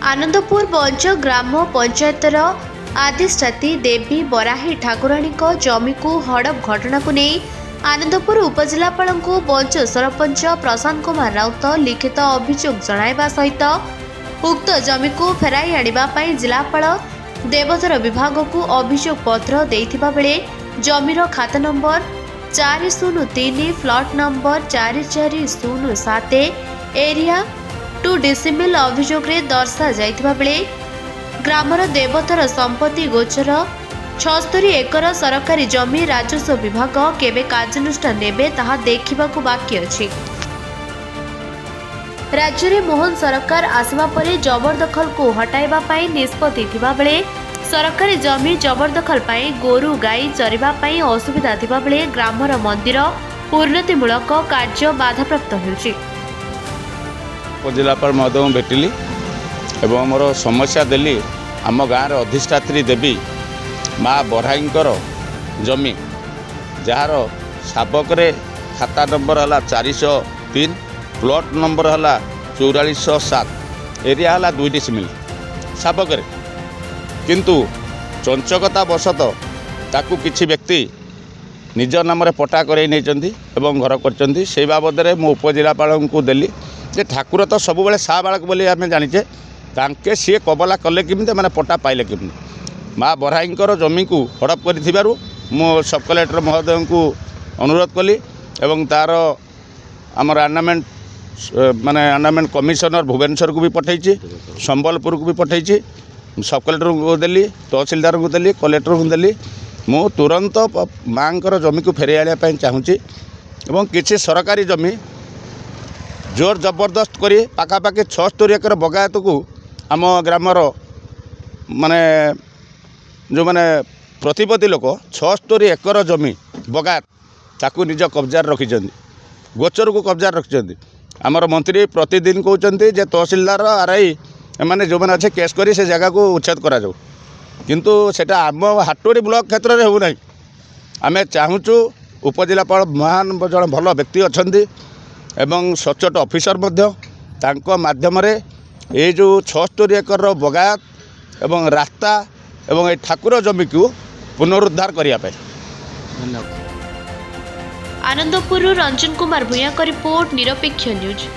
Anandpur bunch ग्राम पंचायतर आदिष्टाती देवी बराही ठाकुराणी जमी को हड़प घटना को नहीं आनंदपुर उपजिलापाल को बंच सरपंच प्रशांत कुमार राउत लिखित अभियोग जणाइबा सहित उक्त जमी को फेराई आने जिलापाल देवधर विभाग को अभियोग पत्र देइथिबा बेले जमीर खाता number 403 flat number 4407 area 2 decimal अभियोग रे दर्शा जाइथिबा बेले ग्रामर देवधर संपत्ति गोचर 76 एकर सरकारी जमी राजस्व विभाग केबे कार्यानुष्ठान नेबे ताहा देखिबाकू बाकी अछि। राज्य में मोहन सरकार आसवा परे जबरदखल को हटाइबा पाई निष्पत्ति थिबा बेले सरकारी जमी जबरदखल पाई गोरु गाई चरिबा पाई असुविधा थिबा बेले ग्रामर मंदिर उन्नतिमूलक कार्य बाधाप्राप्त होउछि। उपजिलापाल महोदय भेटिली एवं मोर समस्या देली आम गाँव अधिष्ठात्री देवी माँ बराहींकर जमी जार साबक खाता नंबर है 403 प्लॉट नंबर है 4407 एरिया है 2 डिसिमिल साबक किंतु चंचकता वशत ताकू किछि व्यक्ति निज नाम पट्टा कर घर कर से बाबद में मो उपजिलापाल को देली जे ठाकुर तो सब बेले सा बालक बोली आम जाचे तांके सी कबला कले किमिते माने पट्टा पाइले किमिते माँ बराहींकर जमी को हड़प कर मो सब कलेक्टर महोदय को अनुरोध कली एवं तार आमर आर्नामेंट माने आर्नामेंट कमिशनर भुवनेश्वर को भी पठाई संबलपुर को भी पठाई सब कलेक्टर को देली तहसीलदार को देली कलेक्टर को देली मु तुरंत माँ जमी को फेरे आने चाहूँगी एवं किसी सरकारी जमी जोर जबरदस्त करी पाखापाखि 76 एकर बगायत को आम ग्रामर माने जो माने प्रतिपत्ति लोक 76 एकर जमी बगायत ताकू निज कब्जार रखिछन्ति गोचर को कब्जार रखिछन्ति। आमर मंत्री प्रतिदिन कहते जे तहसीलदार आरआई एमाने जो मैंने अच्छे केस करी से जगह को उच्छेद करा जाऊ किंतु सेटा आम हाटोड़ी ब्लॉक क्षेत्र में होना आम चाहूँ उपजिलापाल महान जन भल व्यक्ति अच्छा एवं सचोट ऑफिसर माध्यम ये जो 76 एकर बगायत एवं रास्ता एवं ठाकुर जमी को पुनरुद्धार करने। आनंदपुर रंजन कुमार भूया का रिपोर्ट निरपेक्ष न्यूज।